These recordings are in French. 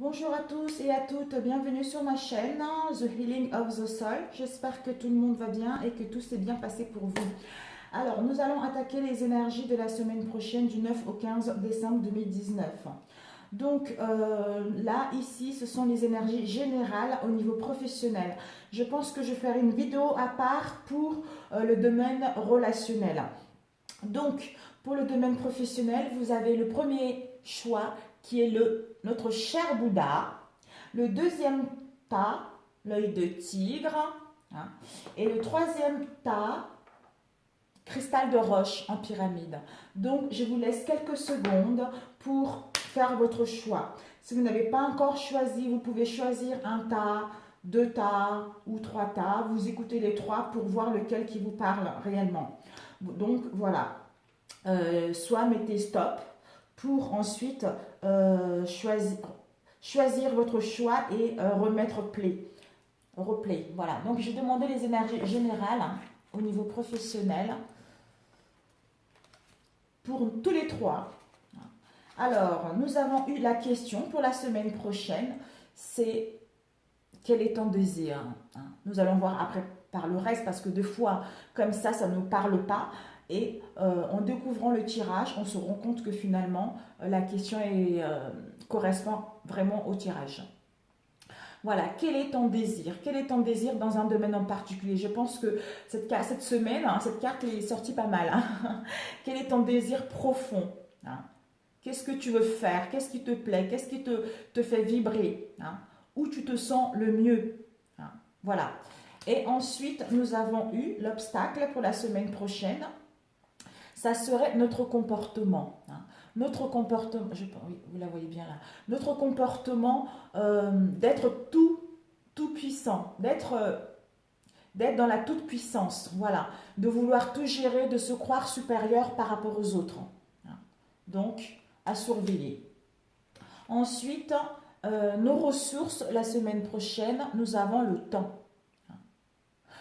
Bonjour à tous et à toutes, bienvenue sur ma chaîne The Healing of the Soul. J'espère que tout le monde va bien et que tout s'est bien passé pour vous. Alors, nous allons attaquer les énergies de la semaine prochaine du 9 au 15 décembre 2019. Donc là, ici, ce sont les énergies générales au niveau professionnel. Je pense que je vais faire une vidéo à part pour le domaine relationnel. Donc, pour le domaine professionnel, vous avez le premier choix qui est notre cher Bouddha. Le deuxième tas, l'œil de tigre. Hein, et le troisième tas, cristal de roche en pyramide. Donc, je vous laisse quelques secondes pour faire votre choix. Si vous n'avez pas encore choisi, vous pouvez choisir un tas, deux tas ou trois tas. Vous écoutez les trois pour voir lequel qui vous parle réellement. Donc, voilà. Soit mettez stop pour ensuite choisir votre choix et remettre play. Replay. Voilà. Donc, je demandais les énergies générales au niveau professionnel pour tous les trois. Alors, nous avons eu la question pour la semaine prochaine, c'est quel est ton désir? Nous allons voir après par le reste parce que des fois, comme ça ne nous parle pas. Et en découvrant le tirage, on se rend compte que finalement, la question correspond vraiment au tirage. Voilà, quel est ton désir? Quel est ton désir dans un domaine en particulier? Je pense que cette semaine, cette carte est sortie pas mal. Quel est ton désir profond? Qu'est-ce que tu veux faire? Qu'est-ce qui te plaît? Qu'est-ce qui te fait vibrer? Où tu te sens le mieux? Voilà. Et ensuite, nous avons eu l'obstacle pour la semaine prochaine. Ça serait notre comportement. Notre comportement, oui, vous la voyez bien là, notre comportement d'être tout puissant, d'être dans la toute puissance, voilà, de vouloir tout gérer, de se croire supérieur par rapport aux autres. Donc, à surveiller. Ensuite, nos ressources, la semaine prochaine, nous avons le temps.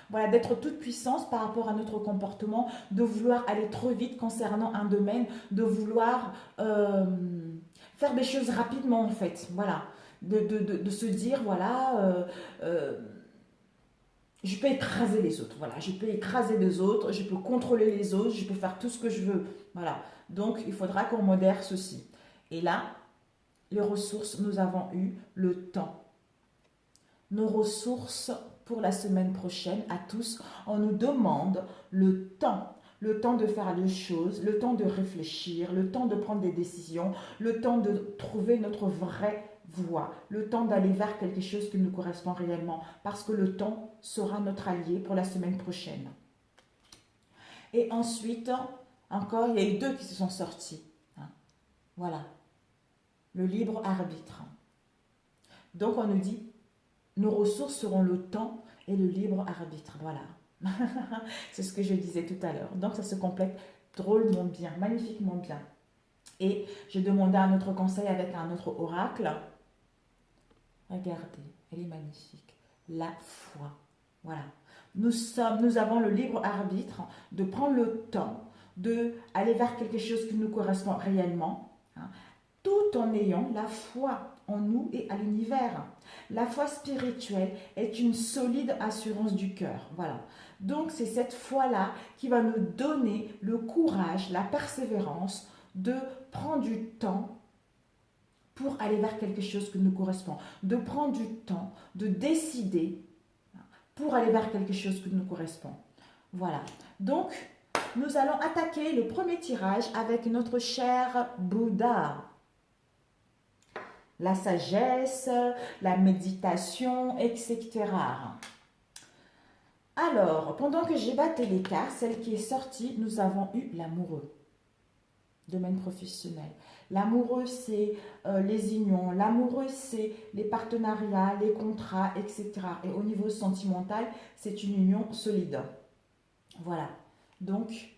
Voilà, d'être toute puissance par rapport à notre comportement, de vouloir aller trop vite concernant un domaine, de vouloir faire des choses rapidement en fait. Voilà, de se dire, voilà, je peux écraser les autres. Voilà, je peux écraser les autres, je peux contrôler les autres, je peux faire tout ce que je veux. Voilà, donc il faudra qu'on modère ceci. Et là, les ressources, nous avons eu le temps. Nos ressources pour la semaine prochaine à tous, on nous demande le temps de faire les choses, le temps de réfléchir, le temps de prendre des décisions, le temps de trouver notre vraie voie, le temps d'aller vers quelque chose qui nous correspond réellement, parce que le temps sera notre allié pour la semaine prochaine. Et ensuite, encore, il y a eu deux qui se sont sortis. Voilà, le libre arbitre. Donc on nous dit, nos ressources seront le temps et le libre arbitre. Voilà. C'est ce que je disais tout à l'heure. Donc ça se complète drôlement bien, magnifiquement bien. Et j'ai demandé un autre conseil avec un autre oracle. Regardez, elle est magnifique. La foi. Voilà. Nous avons le libre arbitre de prendre le temps d'aller vers quelque chose qui nous correspond réellement, tout en ayant la foi en nous et à l'univers. La foi spirituelle est une solide assurance du cœur. Voilà. Donc c'est cette foi-là qui va nous donner le courage, la persévérance de prendre du temps pour aller vers quelque chose qui nous correspond, de prendre du temps, de décider pour aller vers quelque chose qui nous correspond. Voilà. Donc, nous allons attaquer le premier tirage avec notre cher Bouddha. La sagesse, la méditation, etc. Alors, pendant que j'ai battu les cartes, celle qui est sortie, nous avons eu l'amoureux. Domaine professionnel. L'amoureux, c'est les unions. L'amoureux, c'est les partenariats, les contrats, etc. Et au niveau sentimental, c'est une union solide. Voilà. Donc,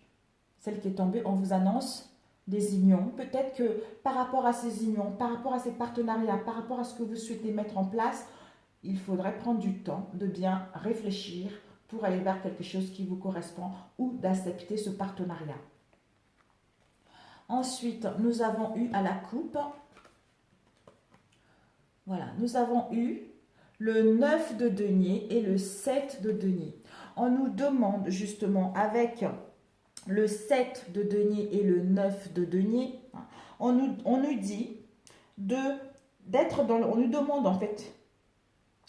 celle qui est tombée, on vous annonce des unions. Peut-être que par rapport à ces unions, par rapport à ces partenariats, par rapport à ce que vous souhaitez mettre en place, il faudrait prendre du temps de bien réfléchir pour aller vers quelque chose qui vous correspond ou d'accepter ce partenariat. Ensuite, nous avons eu à la coupe, Voilà, nous avons eu le 9 de denier et le 7 de denier. On nous demande justement avec le 7 de denier et le 9 de denier, on nous dit d'être dans on nous demande en fait,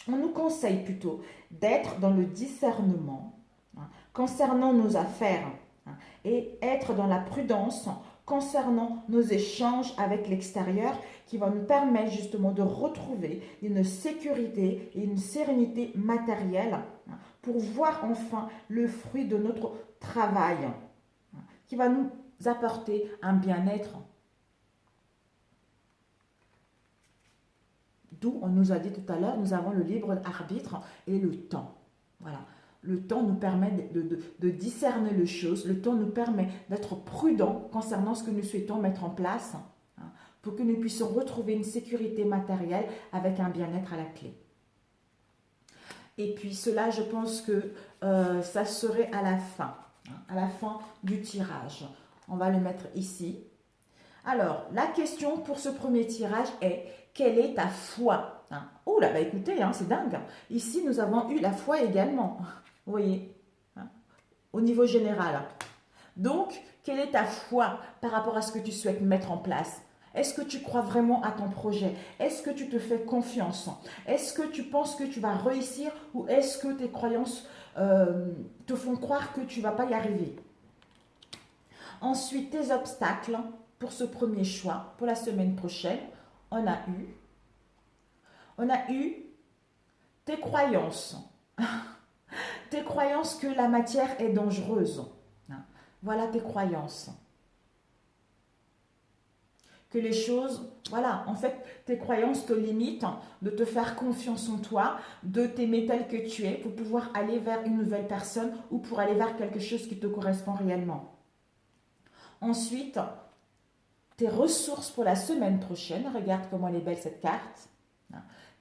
on nous conseille plutôt d'être dans le discernement concernant nos affaires et être dans la prudence concernant nos échanges avec l'extérieur qui va nous permettre justement de retrouver une sécurité et une sérénité matérielle pour voir enfin le fruit de notre travail qui va nous apporter un bien-être. D'où on nous a dit tout à l'heure, nous avons le libre arbitre et le temps. Voilà. Le temps nous permet de discerner les choses. Le temps nous permet d'être prudents concernant ce que nous souhaitons mettre en place pour que nous puissions retrouver une sécurité matérielle avec un bien-être à la clé. Et puis cela, je pense que ça serait à la fin du tirage. On va le mettre ici. Alors, la question pour ce premier tirage est: quelle est ta foi? Oh là, bah écoutez, c'est dingue. Ici, nous avons eu la foi également. Vous voyez, au niveau général. Donc, quelle est ta foi par rapport à ce que tu souhaites mettre en place? Est-ce que tu crois vraiment à ton projet? Est-ce que tu te fais confiance? Est-ce que tu penses que tu vas réussir ou est-ce que tes croyances te font croire que tu ne vas pas y arriver? Ensuite, tes obstacles pour ce premier choix, pour la semaine prochaine, on a eu tes croyances. Tes croyances que la matière est dangereuse. Voilà tes croyances. Que les choses, voilà, en fait, tes croyances te limitent de te faire confiance en toi, de t'aimer tel que tu es pour pouvoir aller vers une nouvelle personne ou pour aller vers quelque chose qui te correspond réellement. Ensuite, tes ressources pour la semaine prochaine, regarde comment elle est belle cette carte.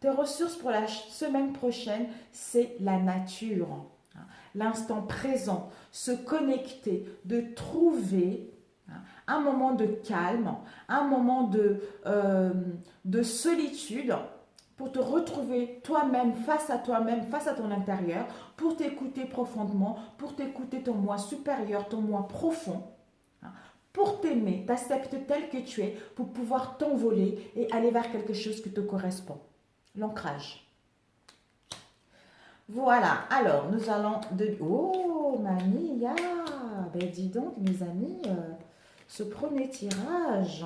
Tes ressources pour la semaine prochaine, c'est la nature, l'instant présent, se connecter, de trouver un moment de calme, un moment de solitude pour te retrouver toi-même, face à ton intérieur, pour t'écouter profondément, pour t'écouter ton moi supérieur, ton moi profond, pour t'aimer, t'accepter tel que tu es, pour pouvoir t'envoler et aller vers quelque chose qui te correspond. L'ancrage. Voilà, alors nous allons... Oh, Mania, ben dis donc mes amis, ce premier tirage,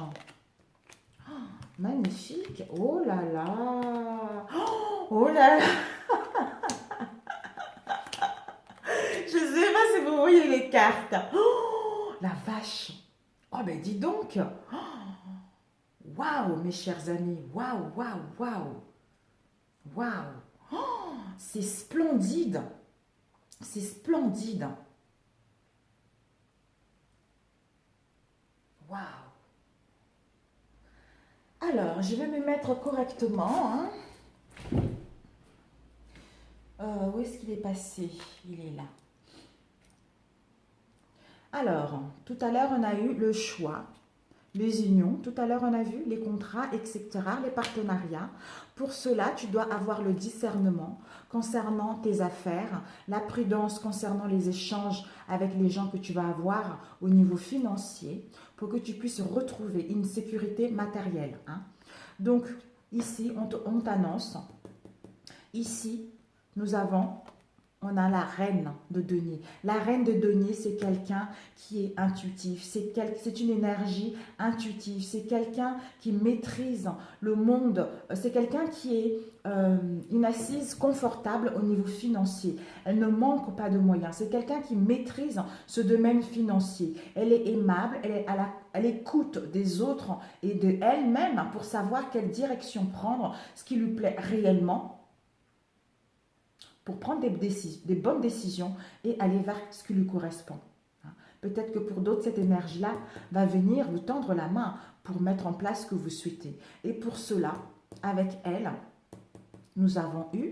oh, magnifique, oh là là, oh là là, je sais pas si vous voyez les cartes, oh, la vache, oh ben dis donc, waouh mes chers amis, waouh, waouh, waouh, waouh. Oh, c'est splendide. C'est splendide. Waouh. Alors, je vais me mettre correctement. Où est-ce qu'il est passé? Il est là. Alors, tout à l'heure, on a eu le choix, les unions. Tout à l'heure, on a vu les contrats, etc., les partenariats. Pour cela, tu dois avoir le discernement concernant tes affaires, la prudence concernant les échanges avec les gens que tu vas avoir au niveau financier pour que tu puisses retrouver une sécurité matérielle. Donc, ici, on t'annonce. Ici, on a la reine de denier. La reine de denier, c'est quelqu'un qui est intuitif. C'est une énergie intuitive. C'est quelqu'un qui maîtrise le monde. C'est quelqu'un qui est une assise confortable au niveau financier. Elle ne manque pas de moyens. C'est quelqu'un qui maîtrise ce domaine financier. Elle est aimable. Elle écoute des autres et de elle-même pour savoir quelle direction prendre, ce qui lui plaît réellement, pour prendre des bonnes décisions et aller vers ce qui lui correspond. Peut-être que pour d'autres, cette énergie-là va venir vous tendre la main pour mettre en place ce que vous souhaitez. Et pour cela, avec elle, nous avons eu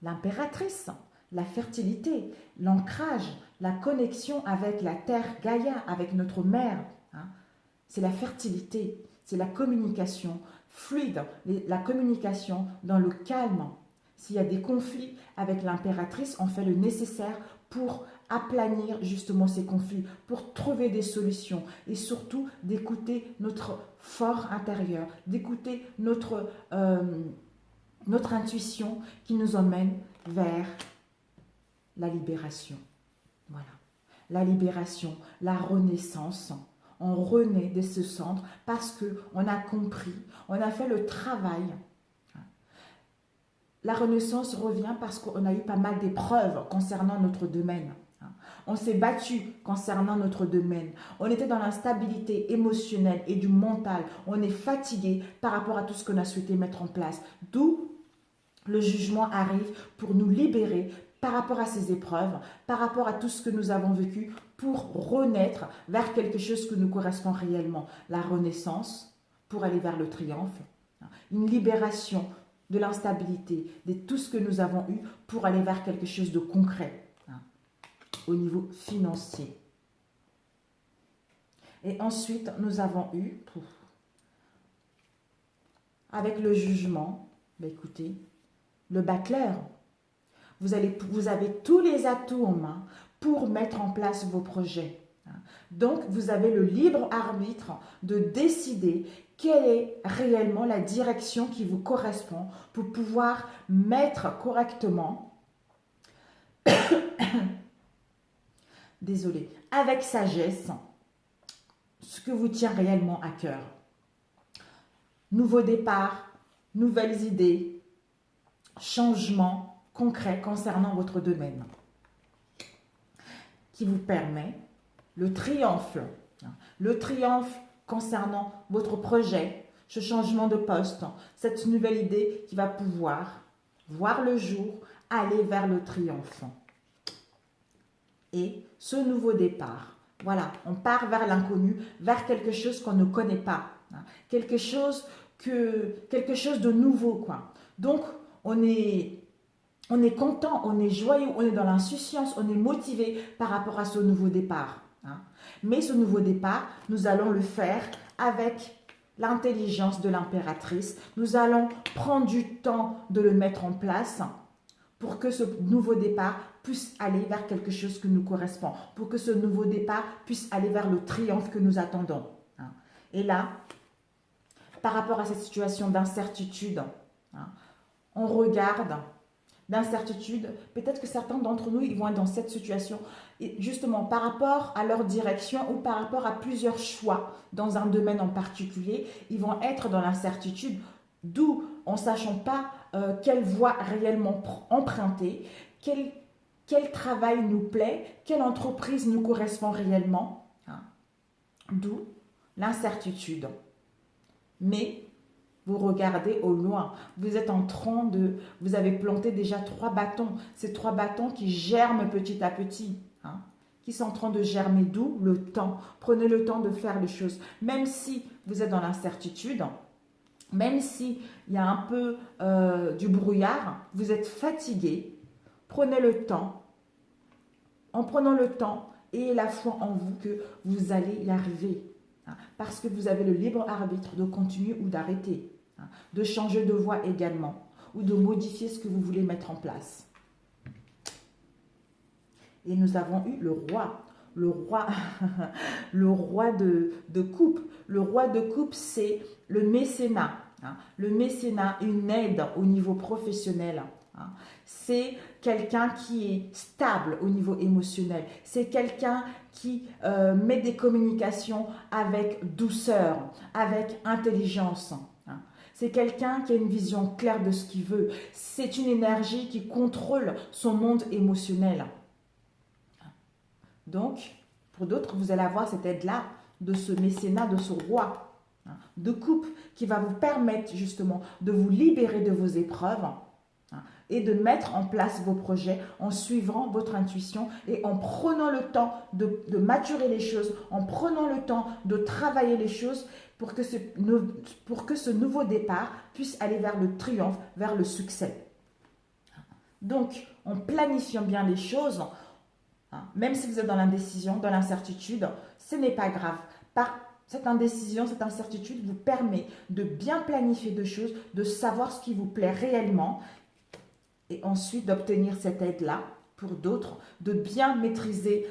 l'impératrice, la fertilité, l'ancrage, la connexion avec la terre Gaïa, avec notre mère. C'est la fertilité, c'est la communication fluide, la communication dans le calme. S'il y a des conflits avec l'impératrice, on fait le nécessaire pour aplanir justement ces conflits, pour trouver des solutions et surtout d'écouter notre fort intérieur, d'écouter notre intuition qui nous emmène vers la libération. Voilà. La libération, la renaissance. On renaît de ce centre parce qu'on a compris, on a fait le travail. La renaissance revient parce qu'on a eu pas mal d'épreuves concernant notre domaine. On s'est battu concernant notre domaine. On était dans l'instabilité émotionnelle et du mental. On est fatigué par rapport à tout ce qu'on a souhaité mettre en place. D'où le jugement arrive pour nous libérer par rapport à ces épreuves, par rapport à tout ce que nous avons vécu, pour renaître vers quelque chose qui nous correspond réellement. La renaissance pour aller vers le triomphe. Une libération de l'instabilité, de tout ce que nous avons eu pour aller vers quelque chose de concret au niveau financier. Et ensuite, nous avons eu, avec le jugement, écoutez, le battleur. Vous avez tous les atouts en main pour mettre en place vos projets. Donc, vous avez le libre arbitre de décider quelle est réellement la direction qui vous correspond pour pouvoir mettre correctement, désolé, avec sagesse, ce que vous tient réellement à cœur. Nouveau départ, nouvelles idées, changements concrets concernant votre domaine qui vous permet le triomphe concernant votre projet, ce changement de poste, cette nouvelle idée qui va pouvoir voir le jour, aller vers le triomphe. Et ce nouveau départ, voilà, on part vers l'inconnu, vers quelque chose qu'on ne connaît pas, quelque chose de nouveau, quoi. Donc, on est content, on est joyeux, on est dans l'insouciance, on est motivé par rapport à ce nouveau départ. Mais ce nouveau départ, nous allons le faire avec l'intelligence de l'impératrice. Nous allons prendre du temps de le mettre en place pour que ce nouveau départ puisse aller vers quelque chose qui nous correspond, pour que ce nouveau départ puisse aller vers le triomphe que nous attendons. Et là, par rapport à cette situation d'incertitude, on regarde d'incertitude, peut-être que certains d'entre nous, ils vont être dans cette situation, et justement par rapport à leur direction ou par rapport à plusieurs choix dans un domaine en particulier, ils vont être dans l'incertitude, d'où en ne sachant pas quelle voie réellement emprunter, quel travail nous plaît, quelle entreprise nous correspond réellement, d'où l'incertitude. Mais vous regardez au loin, vous êtes en train vous avez planté déjà 3 bâtons, ces 3 bâtons qui germent petit à petit, qui sont en train de germer, d'où le temps. Prenez le temps de faire les choses, même si vous êtes dans l'incertitude, même s'il y a un peu du brouillard, vous êtes fatigué, prenez le temps, en prenant le temps, ayez la foi en vous que vous allez y arriver, parce que vous avez le libre arbitre de continuer ou d'arrêter, de changer de voie également, ou de modifier ce que vous voulez mettre en place. Et nous avons eu le roi le roi de coupe. Le roi de coupe, c'est le mécénat. Le mécénat, une aide au niveau professionnel. C'est quelqu'un qui est stable au niveau émotionnel. C'est quelqu'un qui met des communications avec douceur, avec intelligence. C'est quelqu'un qui a une vision claire de ce qu'il veut. C'est une énergie qui contrôle son monde émotionnel. Donc, pour d'autres, vous allez avoir cette aide-là de ce mécénat, de ce roi de coupe qui va vous permettre justement de vous libérer de vos épreuves et de mettre en place vos projets en suivant votre intuition et en prenant le temps de maturer les choses, en prenant le temps de travailler les choses pour que ce nouveau départ puisse aller vers le triomphe, vers le succès. Donc, en planifiant bien les choses, même si vous êtes dans l'indécision, dans l'incertitude, ce n'est pas grave. cette indécision, cette incertitude vous permet de bien planifier des choses, de savoir ce qui vous plaît réellement et ensuite d'obtenir cette aide-là. Pour d'autres, de bien maîtriser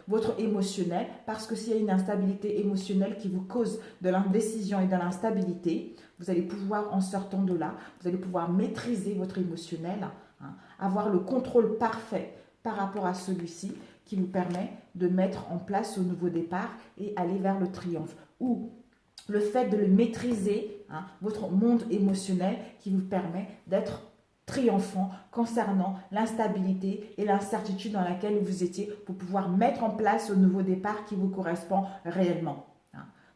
votre émotionnel, parce que s'il y a une instabilité émotionnelle qui vous cause de l'indécision et de l'instabilité, vous allez pouvoir, en sortant de là, vous allez pouvoir maîtriser votre émotionnel, hein, avoir le contrôle parfait par rapport à celui-ci qui vous permet de mettre en place ce nouveau départ et aller vers le triomphe. Ou le fait de le maîtriser, hein, votre monde émotionnel qui vous permet d'être triomphant concernant l'instabilité et l'incertitude dans laquelle vous étiez pour pouvoir mettre en place ce nouveau départ qui vous correspond réellement.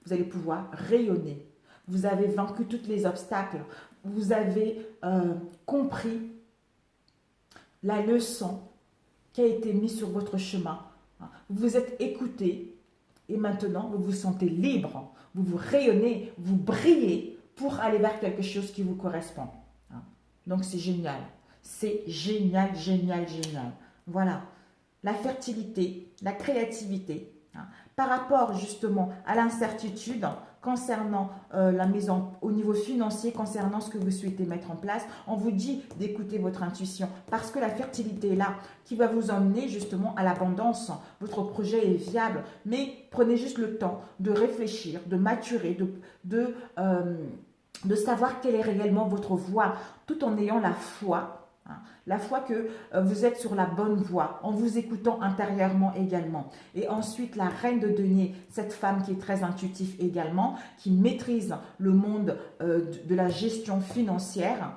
Vous allez pouvoir rayonner. Vous avez vaincu tous les obstacles. Vous avez compris la leçon qui a été mise sur votre chemin. Vous vous êtes écouté et maintenant vous vous sentez libre. Vous vous rayonnez, vous brillez pour aller vers quelque chose qui vous correspond. Donc, c'est génial. C'est génial, génial, génial. Voilà. La fertilité, la créativité. Par rapport justement à l'incertitude concernant la maison au niveau financier, concernant ce que vous souhaitez mettre en place, on vous dit d'écouter votre intuition parce que la fertilité est là qui va vous emmener justement à l'abondance. Votre projet est viable, mais prenez juste le temps de réfléchir, de maturer, de savoir quelle est réellement votre voie, tout en ayant la foi, hein, la foi que vous êtes sur la bonne voie, en vous écoutant intérieurement également. Et ensuite, la reine de denier, cette femme qui est très intuitive également, qui maîtrise le monde de la gestion financière,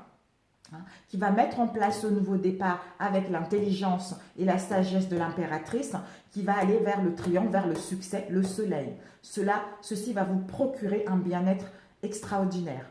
hein, qui va mettre en place ce nouveau départ avec l'intelligence et la sagesse de l'impératrice, qui va aller vers le triomphe, vers le succès, le soleil. Ceci va vous procurer un bien-être extraordinaire.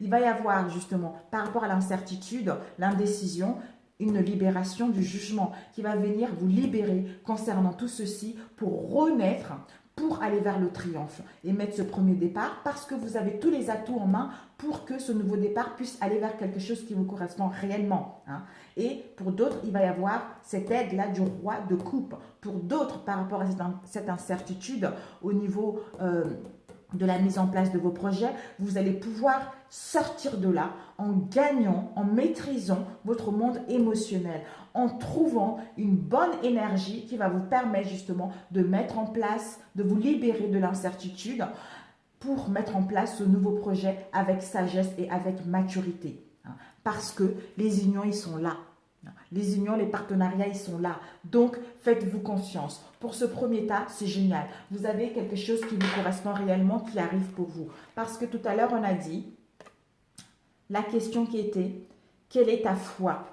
Il va y avoir justement, par rapport à l'incertitude, l'indécision, une libération du jugement qui va venir vous libérer concernant tout ceci pour renaître, pour aller vers le triomphe et mettre ce premier départ parce que vous avez tous les atouts en main pour que ce nouveau départ puisse aller vers quelque chose qui vous correspond réellement. Et pour d'autres, il va y avoir cette aide-là du roi de coupe. Pour d'autres, par rapport à cette incertitude au niveau de la mise en place de vos projets, vous allez pouvoir sortir de là en gagnant, en maîtrisant votre monde émotionnel, en trouvant une bonne énergie qui va vous permettre justement de mettre en place, de vous libérer de l'incertitude pour mettre en place ce nouveau projet avec sagesse et avec maturité. Parce que les unions, ils sont là. Les unions, les partenariats, ils sont là. Donc, faites-vous confiance. Pour ce premier tas, c'est génial. Vous avez quelque chose qui vous correspond réellement, qui arrive pour vous. Parce que tout à l'heure, on a dit, la question qui était, quelle est ta foi?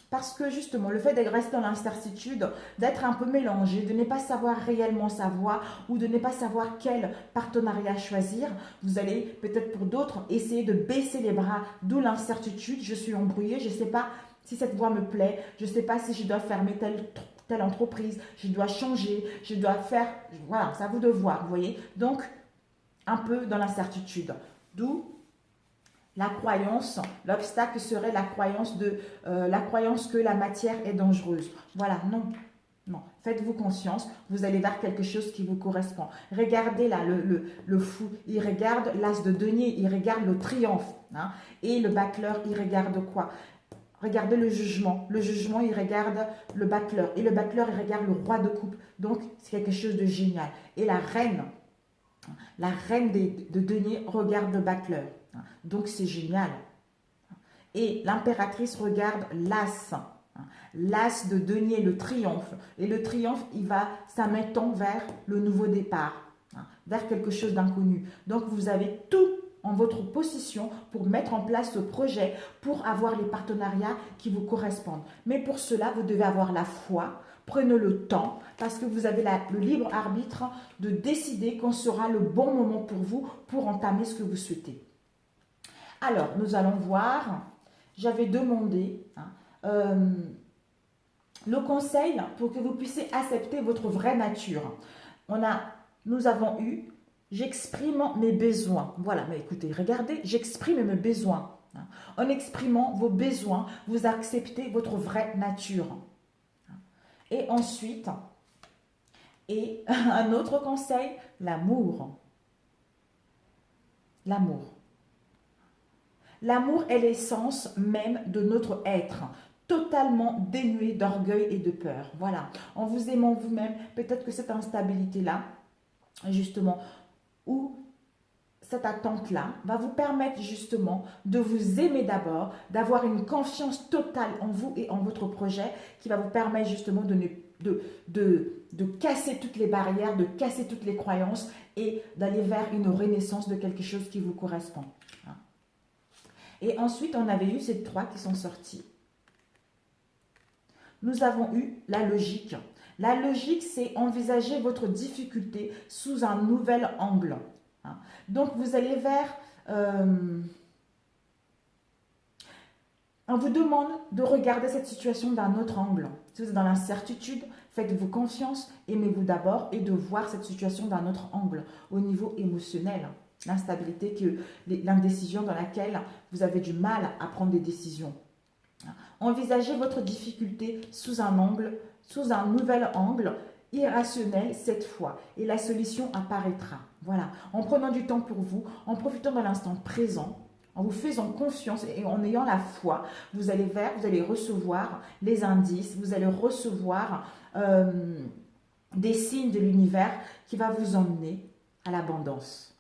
Parce que justement, le fait de rester dans l'incertitude, d'être un peu mélangé, de ne pas savoir réellement sa voie ou de ne pas savoir quel partenariat choisir, vous allez peut-être pour d'autres essayer de baisser les bras, d'où l'incertitude. Je suis embrouillée, je ne sais pas si cette voie me plaît, je ne sais pas si je dois fermer telle entreprise, je dois changer, je dois faire... Voilà, c'est à vous de voir, vous voyez. Donc, un peu dans l'incertitude. D'où la croyance, l'obstacle serait la croyance que la matière est dangereuse. Voilà, non. Non, faites-vous conscience, vous allez vers quelque chose qui vous correspond. Regardez là, le fou, il regarde l'as de denier, il regarde le triomphe. Et le battleur, il regarde quoi? Regardez le jugement, il regarde le battleur. Et le battleur, il regarde le roi de coupe. Donc, c'est quelque chose de génial. Et la reine de denier regarde le battleur. Donc, c'est génial. Et l'impératrice regarde l'as. L'as de denier, le triomphe. Et le triomphe, ça m'étend vers le nouveau départ, vers quelque chose d'inconnu. Donc, vous avez tout en votre possession pour mettre en place ce projet, pour avoir les partenariats qui vous correspondent. Mais pour cela, vous devez avoir la foi. Prenez le temps parce que vous avez le libre arbitre de décider quand sera le bon moment pour vous pour entamer ce que vous souhaitez. Alors, nous allons voir. J'avais demandé le conseil pour que vous puissiez accepter votre vraie nature. Nous avons eu j'exprime mes besoins. Voilà, mais écoutez, regardez, j'exprime mes besoins. En exprimant vos besoins, vous acceptez votre vraie nature. Et ensuite, un autre conseil, l'amour. L'amour. L'amour est l'essence même de notre être, totalement dénué d'orgueil et de peur. Voilà, en vous aimant vous-même, peut-être que cette instabilité-là, justement, ou cette attente-là, va vous permettre justement de vous aimer d'abord, d'avoir une confiance totale en vous et en votre projet, qui va vous permettre justement de casser toutes les barrières, de casser toutes les croyances et d'aller vers une renaissance de quelque chose qui vous correspond. Et ensuite, on avait eu ces trois qui sont sortis. Nous avons eu la logique. La logique, c'est envisager votre difficulté sous un nouvel angle. Donc, vous allez vers... on vous demande de regarder cette situation d'un autre angle. Si vous êtes dans l'incertitude, faites-vous confiance, aimez-vous d'abord et de voir cette situation d'un autre angle au niveau émotionnel. L'instabilité, l'indécision dans laquelle vous avez du mal à prendre des décisions. Envisagez votre difficulté sous un nouvel angle, irrationnel cette fois, et la solution apparaîtra. Voilà, en prenant du temps pour vous, en profitant de l'instant présent, en vous faisant confiance et en ayant la foi, vous allez recevoir les indices, vous allez recevoir des signes de l'univers qui va vous emmener à l'abondance.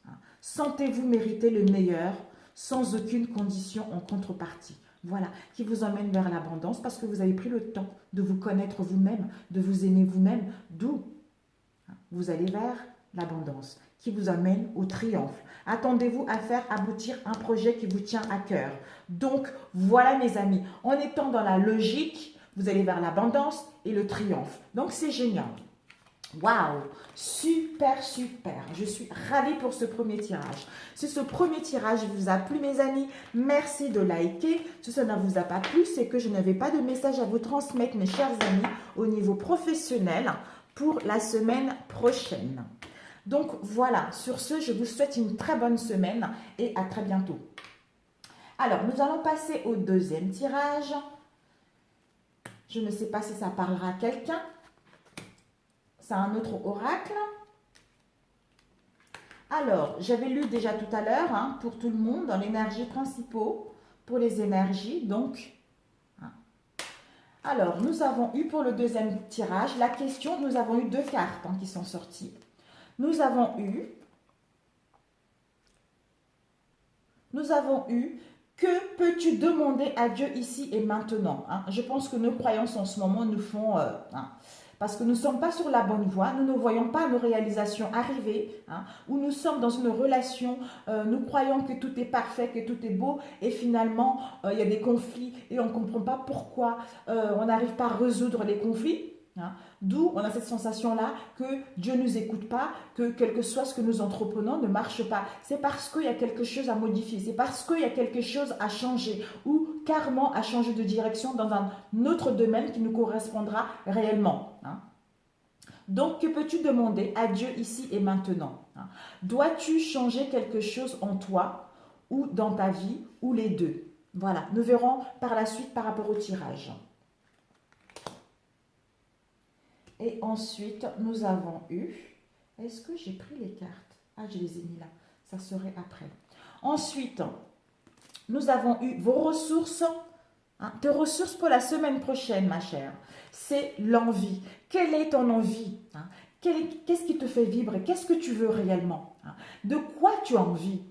Sentez-vous mériter le meilleur sans aucune condition en contrepartie. Voilà, qui vous emmène vers l'abondance parce que vous avez pris le temps de vous connaître vous-même, de vous aimer vous-même, d'où vous allez vers l'abondance, qui vous amène au triomphe. Attendez-vous à faire aboutir un projet qui vous tient à cœur. Donc, voilà mes amis, en étant dans la logique, vous allez vers l'abondance et le triomphe. Donc, c'est génial. Waouh, super, super. Je suis ravie pour ce premier tirage. Si ce premier tirage vous a plu, mes amis, merci de liker. Si ça ne vous a pas plu, c'est que je n'avais pas de message à vous transmettre, mes chers amis, au niveau professionnel pour la semaine prochaine. Donc voilà, sur ce, je vous souhaite une très bonne semaine et à très bientôt. Alors, nous allons passer au deuxième tirage. Je ne sais pas si ça parlera à quelqu'un. C'est un autre oracle. Alors, j'avais lu déjà tout à l'heure, pour tout le monde, dans l'énergie principaux, pour les énergies, donc. Alors, nous avons eu pour le deuxième tirage, la question, nous avons eu deux cartes qui sont sorties. Nous avons eu, que peux-tu demander à Dieu ici et maintenant? Je pense que nos croyances en ce moment nous font... parce que nous ne sommes pas sur la bonne voie, nous ne voyons pas nos réalisations arriver, où nous sommes dans une relation, nous croyons que tout est parfait, que tout est beau, et finalement, il y a des conflits et on ne comprend pas pourquoi on n'arrive pas à résoudre les conflits. D'où on a cette sensation-là que Dieu ne nous écoute pas, que quel que soit ce que nous entreprenons ne marche pas. C'est parce qu'il y a quelque chose à modifier, c'est parce qu'il y a quelque chose à changer ou carrément à changer de direction dans un autre domaine qui nous correspondra réellement. Donc, que peux-tu demander à Dieu ici et maintenant? Dois-tu changer quelque chose en toi ou dans ta vie ou les deux? Voilà, nous verrons par la suite par rapport au tirage. Et ensuite, nous avons eu... Est-ce que j'ai pris les cartes? Ah, je les ai mis là. Ça serait après. Ensuite, nous avons eu vos ressources. Tes ressources pour la semaine prochaine, ma chère. C'est l'envie. Quelle est ton envie? Qu'est-ce qui te fait vibrer? Qu'est-ce que tu veux réellement? De quoi tu as envie?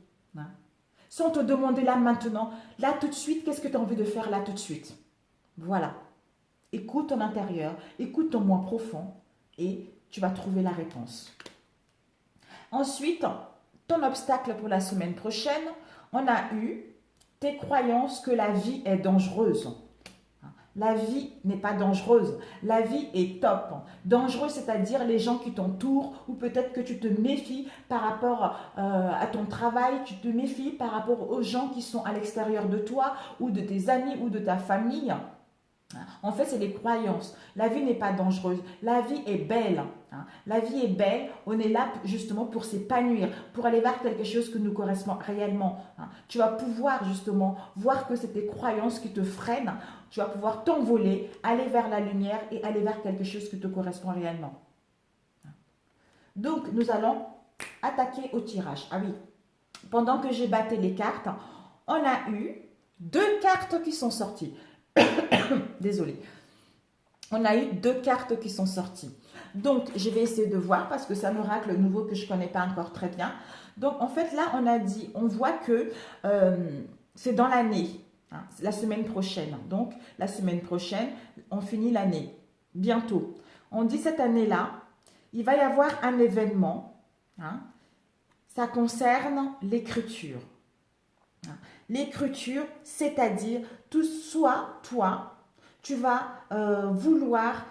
Sans te demander là maintenant, là tout de suite, qu'est-ce que tu as envie de faire là tout de suite? Voilà. Écoute ton intérieur, écoute ton moi profond et tu vas trouver la réponse. Ensuite, ton obstacle pour la semaine prochaine, on a eu tes croyances que la vie est dangereuse. La vie n'est pas dangereuse, la vie est top. Dangereux, c'est-à-dire les gens qui t'entourent ou peut-être que tu te méfies par rapport à ton travail, tu te méfies par rapport aux gens qui sont à l'extérieur de toi ou de tes amis ou de ta famille. En fait, c'est les croyances. La vie n'est pas dangereuse. La vie est belle. La vie est belle. On est là justement pour s'épanouir, pour aller vers quelque chose qui nous correspond réellement. Tu vas pouvoir justement voir que c'est tes croyances qui te freinent. Tu vas pouvoir t'envoler, aller vers la lumière et aller vers quelque chose qui te correspond réellement. Donc, nous allons attaquer au tirage. Ah oui, pendant que j'ai batté les cartes, on a eu 2 cartes qui sont sorties. Désolée. On a eu 2 cartes qui sont sorties. Donc, je vais essayer de voir parce que c'est un oracle nouveau que je ne connais pas encore très bien. Donc, en fait, là, on voit que c'est dans l'année, hein, la semaine prochaine. Donc, la semaine prochaine, on finit l'année, bientôt. On dit cette année-là, il va y avoir un événement, hein, ça concerne l'écriture. L'écriture, c'est-à-dire, soit toi, tu vas vouloir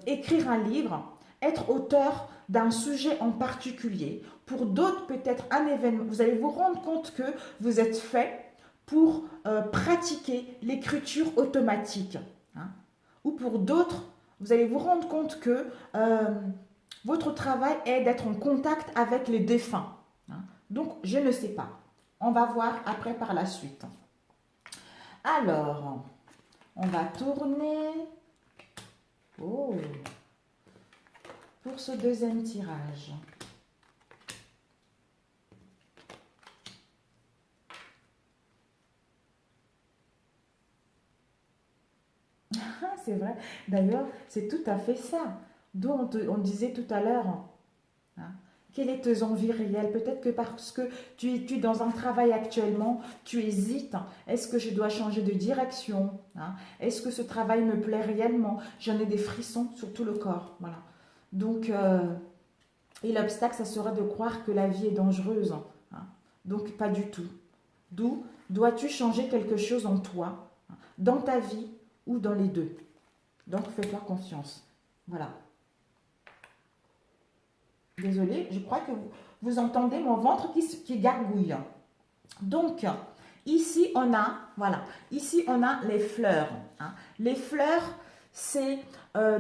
écrire un livre, être auteur d'un sujet en particulier. Pour d'autres, peut-être un événement. Vous allez vous rendre compte que vous êtes fait pour pratiquer l'écriture automatique. Hein. Ou pour d'autres, vous allez vous rendre compte que votre travail est d'être en contact avec les défunts. Hein. Donc, je ne sais pas. On va voir après par la suite. Alors, on va tourner. Oh, pour ce deuxième tirage. C'est vrai. D'ailleurs, c'est tout à fait ça. Dont on disait tout à l'heure. Hein, quelles sont tes envies réelles? Peut-être que parce que tu es dans un travail actuellement, tu hésites. Est-ce que je dois changer de direction? Hein? Est-ce que ce travail me plaît réellement? J'en ai des frissons sur tout le corps. Voilà. Donc, et l'obstacle, ça serait de croire que la vie est dangereuse. Hein? Donc, pas du tout. D'où dois-tu changer quelque chose en toi, hein, dans ta vie ou dans les deux? Donc, fais-toi confiance. Voilà. Désolée, je crois que vous entendez mon ventre qui gargouille. Donc, ici, on a, voilà, ici, on a les fleurs. Hein. Les fleurs, c'est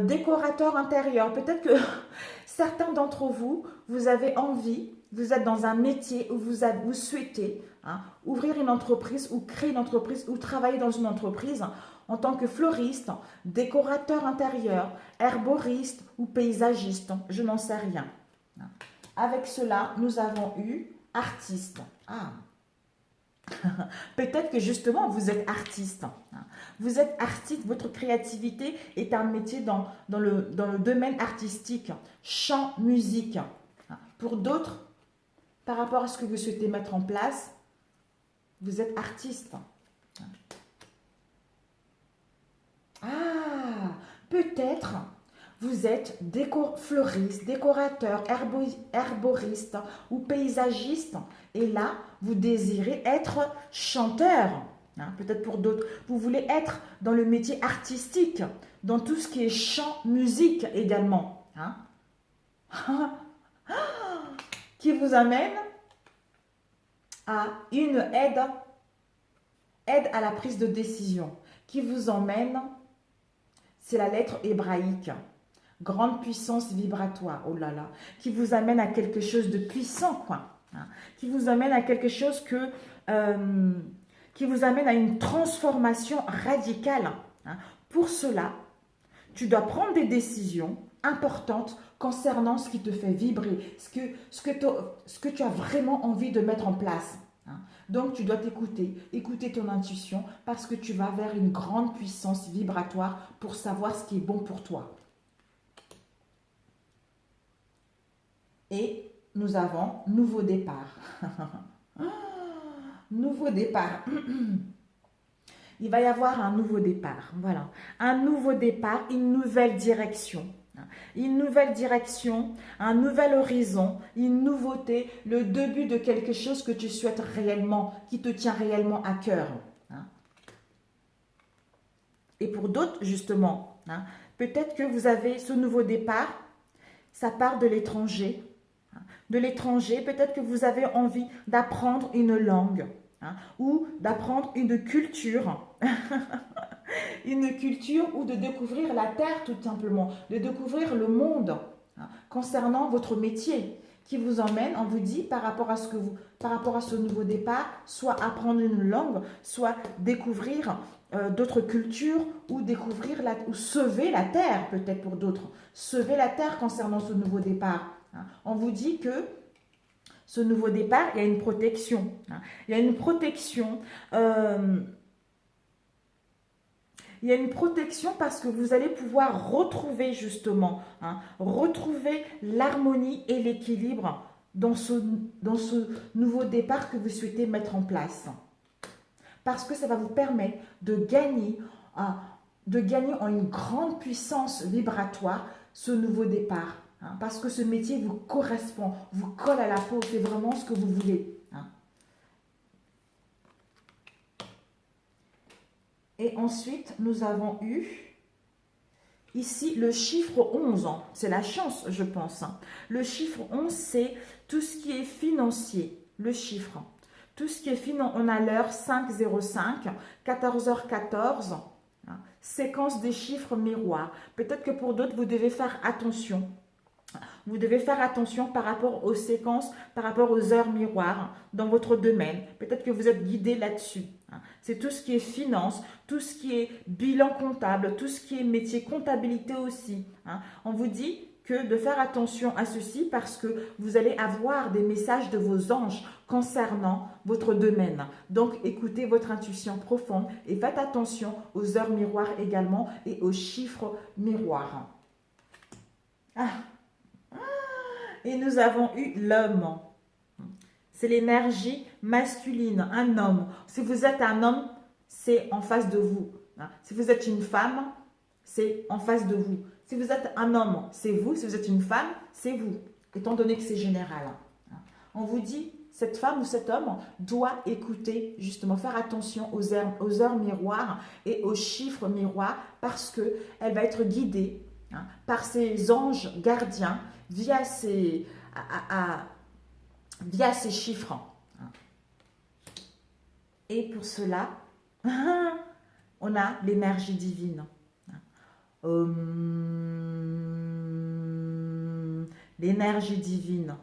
décorateur intérieur. Peut-être que certains d'entre vous, vous avez envie, vous êtes dans un métier où vous souhaitez hein, ouvrir une entreprise ou créer une entreprise ou travailler dans une entreprise en tant que fleuriste, décorateur intérieur, herboriste ou paysagiste. Je n'en sais rien. Avec cela, nous avons eu artiste. Ah, peut-être que justement, vous êtes artiste. Vous êtes artiste, votre créativité est un métier dans le domaine artistique, chant, musique. Pour d'autres, par rapport à ce que vous souhaitez mettre en place, vous êtes artiste. Ah, peut-être vous êtes fleuriste, décorateur, herboriste ou paysagiste. Et là, vous désirez être chanteur. Hein, peut-être pour d'autres. Vous voulez être dans le métier artistique, dans tout ce qui est chant, musique également. Hein. Qui vous amène à une aide à la prise de décision. Qui vous emmène, c'est la lettre hébraïque. Grande puissance vibratoire, oh là là, qui vous amène à quelque chose de puissant, quoi. Hein, qui vous amène à quelque chose qui vous amène à une transformation radicale. Hein. Pour cela, tu dois prendre des décisions importantes concernant ce qui te fait vibrer, ce que tu as vraiment envie de mettre en place. Hein. Donc, tu dois écouter ton intuition parce que tu vas vers une grande puissance vibratoire pour savoir ce qui est bon pour toi. Et nous avons nouveau départ. Nouveau départ. Il va y avoir un nouveau départ. Voilà. Un nouveau départ, une nouvelle direction. Une nouvelle direction, un nouvel horizon, une nouveauté, le début de quelque chose que tu souhaites réellement, qui te tient réellement à cœur. Et pour d'autres, justement, peut-être que vous avez ce nouveau départ, ça part de l'étranger. De l'étranger, peut-être que vous avez envie d'apprendre une langue ou d'apprendre une culture. Une culture ou de découvrir la terre tout simplement, de découvrir le monde concernant votre métier qui vous emmène, on vous dit par rapport à ce nouveau départ, soit apprendre une langue, soit découvrir d'autres cultures ou découvrir ou sauver la terre peut-être pour d'autres, sauver la terre concernant ce nouveau départ. On vous dit que Ce nouveau départ, il y a une protection. Il y a une protection. Il y a une protection parce que vous allez pouvoir retrouver justement, retrouver l'harmonie et l'équilibre dans ce nouveau départ que vous souhaitez mettre en place. Parce que ça va vous permettre de gagner en une grande puissance vibratoire ce nouveau départ. Parce que ce métier vous correspond, vous colle à la peau, c'est vraiment ce que vous voulez. Et ensuite, nous avons eu ici le chiffre 11. C'est la chance, je pense. Le chiffre 11, c'est tout ce qui est financier, le chiffre. Tout ce qui est financier, on a l'heure 5:05, 14h14, séquence des chiffres miroirs. Peut-être que pour d'autres, vous devez faire attention. Vous devez faire attention par rapport aux séquences, par rapport aux heures miroirs dans votre domaine. Peut-être que vous êtes guidé là-dessus. C'est tout ce qui est finance, tout ce qui est bilan comptable, tout ce qui est métier comptabilité aussi. On vous dit que de faire attention à ceci parce que vous allez avoir des messages de vos anges concernant votre domaine. Donc, écoutez votre intuition profonde et faites attention aux heures miroirs également et aux chiffres miroirs. Et nous avons eu l'homme. C'est l'énergie masculine, un homme. Si vous êtes un homme, c'est en face de vous. Si vous êtes une femme, c'est en face de vous. Si vous êtes un homme, c'est vous. Si vous êtes une femme, c'est vous. Étant donné que c'est général. On vous dit, cette femme ou cet homme doit écouter, justement, faire attention aux heures miroirs et aux chiffres miroirs parce qu'elle va être guidée par ses anges gardiens via ces chiffres. Et pour cela, on a l'énergie divine. L'énergie divine,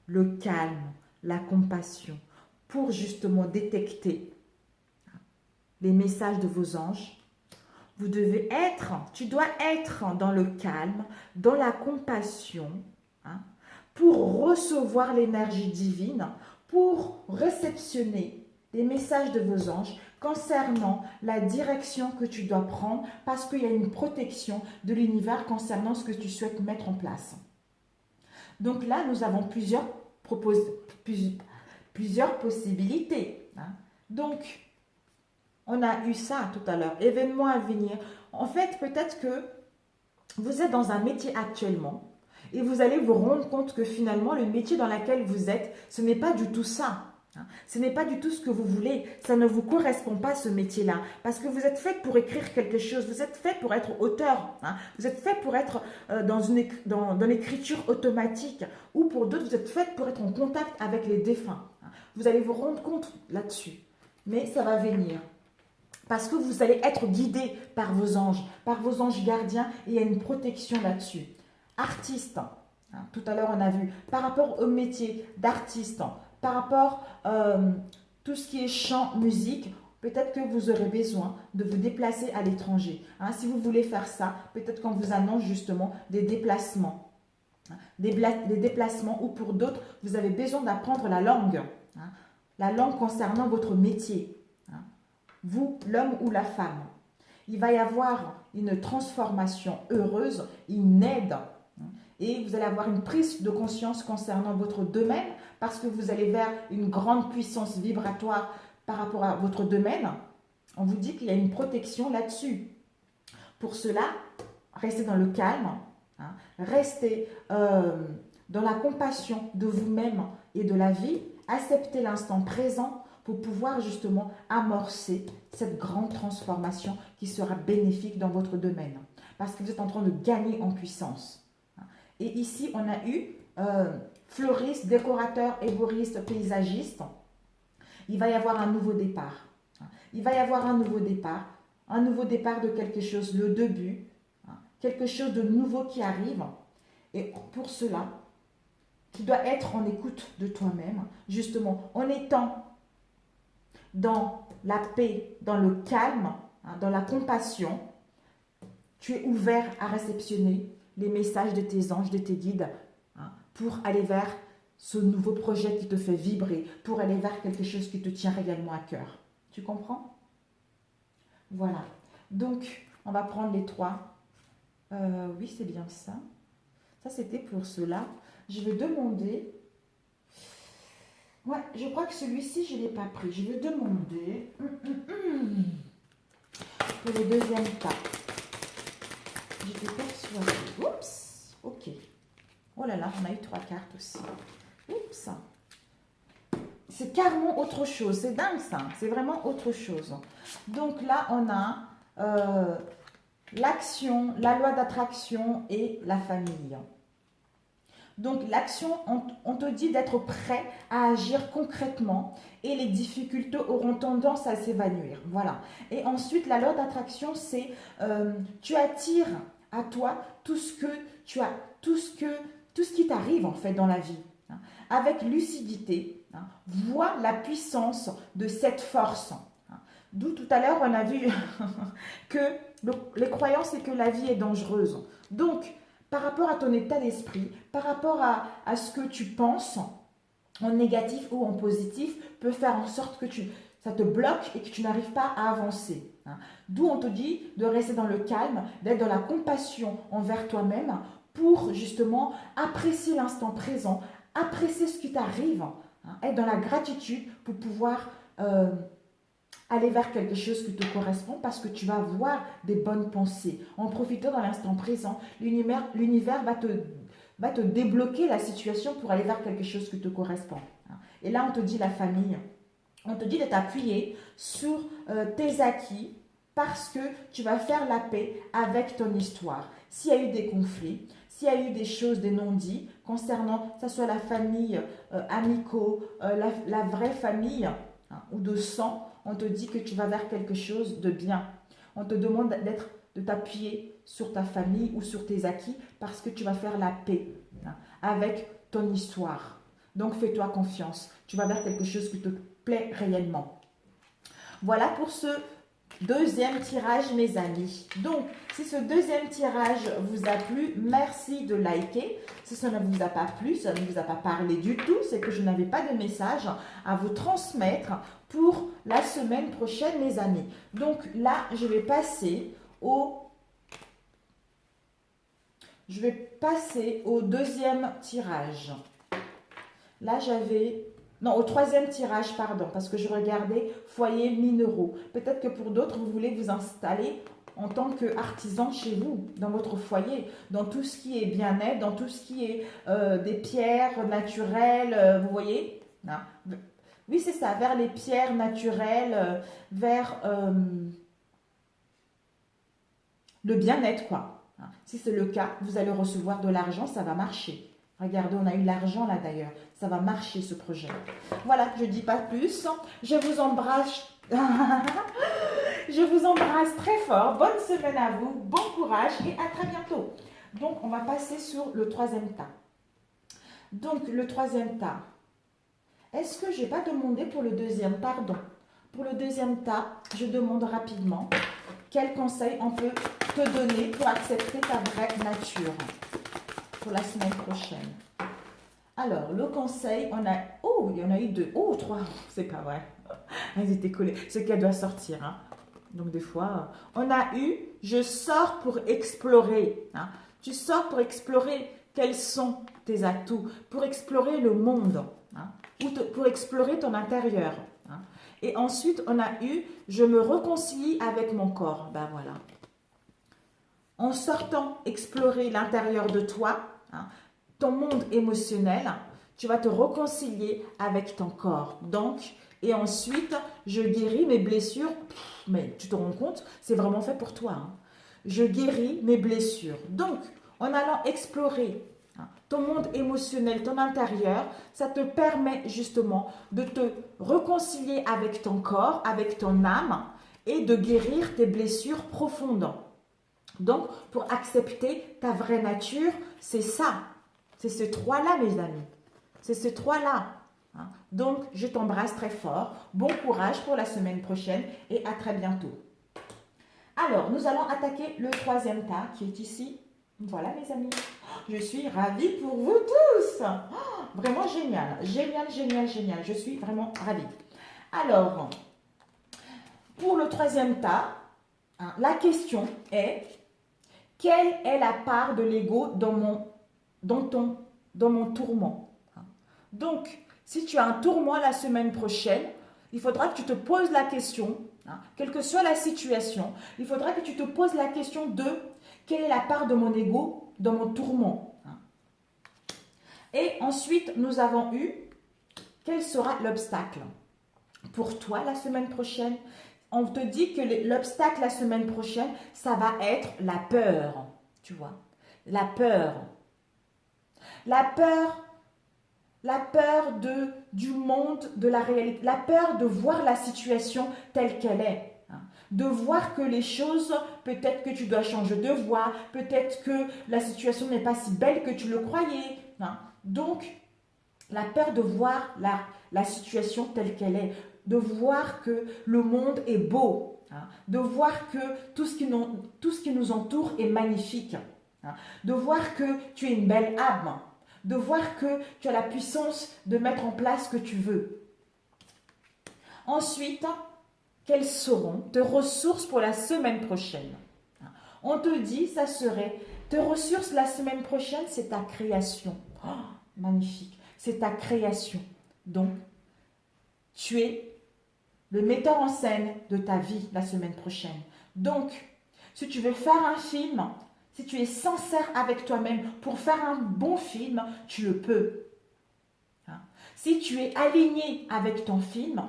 le calme, la compassion, pour justement détecter les messages de vos anges. Tu dois être dans le calme, dans la compassion, pour recevoir l'énergie divine, pour réceptionner les messages de vos anges concernant la direction que tu dois prendre parce qu'il y a une protection de l'univers concernant ce que tu souhaites mettre en place. Donc là, nous avons plusieurs possibilités. Donc, on a eu ça tout à l'heure, événement à venir. En fait, peut-être que vous êtes dans un métier actuellement et vous allez vous rendre compte que finalement, le métier dans lequel vous êtes, ce n'est pas du tout ça. Ce n'est pas du tout ce que vous voulez. Ça ne vous correspond pas, ce métier-là. Parce que vous êtes fait pour écrire quelque chose. Vous êtes fait pour être auteur. Vous êtes fait pour être dans l'écriture automatique. Ou pour d'autres, vous êtes fait pour être en contact avec les défunts. Vous allez vous rendre compte là-dessus. Mais ça va venir. Parce que vous allez être guidé par vos anges gardiens. Et il y a une protection là-dessus. Artiste. Tout à l'heure, on a vu. Par rapport au métier d'artiste, par rapport à tout ce qui est chant, musique, peut-être que vous aurez besoin de vous déplacer à l'étranger. Si vous voulez faire ça, peut-être qu'on vous annonce justement des déplacements. Des déplacements où pour d'autres, vous avez besoin d'apprendre la langue. La langue concernant votre métier. Vous, l'homme ou la femme. Il va y avoir une transformation heureuse, une aide. Et vous allez avoir une prise de conscience concernant votre domaine parce que vous allez vers une grande puissance vibratoire par rapport à votre domaine. On vous dit qu'il y a une protection là-dessus. Pour cela, restez dans le calme, restez dans la compassion de vous-même et de la vie, acceptez l'instant présent pour pouvoir justement amorcer cette grande transformation qui sera bénéfique dans votre domaine. Parce que vous êtes en train de gagner en puissance. Et ici, on a eu fleuriste, décorateur, herboriste, paysagiste. Il va y avoir un nouveau départ. Il va y avoir un nouveau départ de quelque chose, le début, quelque chose de nouveau qui arrive. Et pour cela, tu dois être en écoute de toi-même, justement, en étant dans la paix, dans le calme, dans la compassion. Tu es ouvert à réceptionner les messages de tes anges, de tes guides, pour aller vers ce nouveau projet qui te fait vibrer pour aller vers quelque chose qui te tient réellement à cœur. Tu comprends? Voilà. Donc, on va prendre les 3. Oui, c'est bien ça. Ça, c'était pour cela. Je vais demander... Ouais, je crois que celui-ci, je ne l'ai pas pris. Je vais demander... pour le deuxième tas. J'étais persuadée. Oups. Ok. Oh là là, on a eu 3 cartes aussi. Oups. C'est carrément autre chose. C'est dingue ça. C'est vraiment autre chose. Donc là, on a l'action, la loi d'attraction et la famille. Donc l'action, on te dit d'être prêt à agir concrètement et les difficultés auront tendance à s'évanouir. Voilà. Et ensuite, la loi d'attraction, c'est tu attires à toi tout ce que tu as, tout ce qui t'arrive en fait dans la vie. Hein. Avec lucidité, hein, vois la puissance de cette force. Hein. D'où tout à l'heure, on a vu que les croyances, c'est que la vie est dangereuse. Donc, par rapport à ton état d'esprit, par rapport à ce que tu penses, en négatif ou en positif, peut faire en sorte que ça te bloque et que tu n'arrives pas à avancer. Hein. D'où on te dit de rester dans le calme, d'être dans la compassion envers toi-même pour justement apprécier l'instant présent, apprécier ce qui t'arrive, hein, être dans la gratitude pour pouvoir aller vers quelque chose qui te correspond parce que tu vas avoir des bonnes pensées. En profitant dans l'instant présent, l'univers va te débloquer la situation pour aller vers quelque chose qui te correspond. Et là, on te dit la famille. On te dit de t'appuyer sur tes acquis parce que tu vas faire la paix avec ton histoire. S'il y a eu des conflits, s'il y a eu des choses, des non-dits concernant, que ce soit la famille, amicaux, la vraie famille hein, ou de sang, on te dit que tu vas vers quelque chose de bien. On te demande de t'appuyer sur ta famille ou sur tes acquis parce que tu vas faire la paix hein, avec ton histoire. Donc fais-toi confiance. Tu vas vers quelque chose qui te plaît réellement. Voilà pour ce deuxième tirage, mes amis. Donc, si ce deuxième tirage vous a plu, merci de liker. Si ça ne vous a pas plu, ça ne vous a pas parlé du tout, c'est que je n'avais pas de message à vous transmettre pour la semaine prochaine, mes amis. Donc là, je vais passer au deuxième tirage. Là, j'avais... Non, au troisième tirage, pardon, parce que je regardais foyer minéraux. Peut-être que pour d'autres, vous voulez vous installer en tant qu'artisan chez vous, dans votre foyer, dans tout ce qui est bien-être, dans tout ce qui est des pierres naturelles, vous voyez hein. Oui, c'est ça, vers les pierres naturelles, vers le bien-être, quoi. Hein. Si c'est le cas, vous allez recevoir de l'argent, ça va marcher. Regardez, on a eu l'argent là d'ailleurs. Ça va marcher ce projet. Voilà, je ne dis pas plus. Je vous embrasse. Je vous embrasse très fort. Bonne semaine à vous. Bon courage et à très bientôt. Donc, on va passer sur le troisième tas. Donc, le troisième tas. Est-ce que je n'ai pas demandé pour le deuxième? Pardon. Pour le deuxième tas, je demande rapidement quel conseil on peut te donner pour accepter ta vraie nature pour la semaine prochaine. Alors, le conseil, on a... Oh, il y en a eu 2. Oh, 3. C'est pas vrai. Elles étaient collées. C'est qu'elle doit sortir. Hein. Donc, des fois, on a eu... Je sors pour explorer. Hein. Tu sors pour explorer quels sont tes atouts. Pour explorer le monde. Hein, ou pour explorer ton intérieur. Hein. Et ensuite, on a eu... Je me réconcilie avec mon corps. Ben voilà. En sortant explorer l'intérieur de toi... Hein, ton monde émotionnel, tu vas te réconcilier avec ton corps. Donc, et ensuite, je guéris mes blessures. Mais tu te rends compte, c'est vraiment fait pour toi. Hein. Je guéris mes blessures. Donc, en allant explorer hein, ton monde émotionnel, ton intérieur, ça te permet justement de te réconcilier avec ton corps, avec ton âme et de guérir tes blessures profondes. Donc, pour accepter ta vraie nature, c'est ça. C'est ces 3-là, mes amis. C'est ces 3-là. Hein. Donc, je t'embrasse très fort. Bon courage pour la semaine prochaine et à très bientôt. Alors, nous allons attaquer le troisième tas qui est ici. Voilà, mes amis. Je suis ravie pour vous tous. Vraiment génial. Génial, génial, génial. Je suis vraiment ravie. Alors, pour le troisième tas, hein, la question est, quelle est la part de l'ego dans mon tourment? Donc, si tu as un tourment la semaine prochaine, il faudra que tu te poses la question, hein, quelle que soit la situation, il faudra que tu te poses la question de quelle est la part de mon ego dans mon tourment. Hein. Et ensuite, nous avons eu quel sera l'obstacle pour toi la semaine prochaine. On te dit que l'obstacle la semaine prochaine, ça va être la peur, tu vois, la peur. La peur du monde, de la réalité, la peur de voir la situation telle qu'elle est. Hein. De voir que les choses, peut-être que tu dois changer de voie, peut-être que la situation n'est pas si belle que tu le croyais. Hein. Donc, la peur de voir la situation telle qu'elle est, de voir que le monde est beau, hein. De voir que tout ce qui nous entoure est magnifique, hein. De voir que tu es une belle âme, de voir que tu as la puissance de mettre en place ce que tu veux. Ensuite, quelles seront tes ressources pour la semaine prochaine? On te dit, ça serait, tes ressources la semaine prochaine, c'est ta création. Oh, magnifique, c'est ta création. Donc, tu es le metteur en scène de ta vie la semaine prochaine. Donc, si tu veux faire un film, si tu es sincère avec toi-même pour faire un bon film, tu le peux. Hein? Si tu es aligné avec ton film,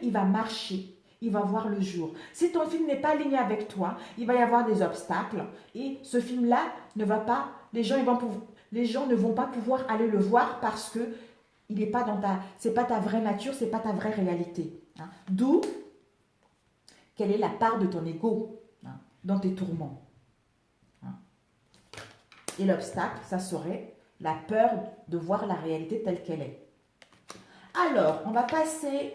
il va marcher, il va voir le jour. Si ton film n'est pas aligné avec toi, il va y avoir des obstacles et ce film-là ne va pas, les gens ne vont pas pouvoir aller le voir parce que il n'est pas dans c'est pas ta vraie nature, c'est pas ta vraie réalité. Hein? D'où, quelle est la part de ton ego, hein, dans tes tourments. Et l'obstacle, ça serait la peur de voir la réalité telle qu'elle est. Alors, on va passer,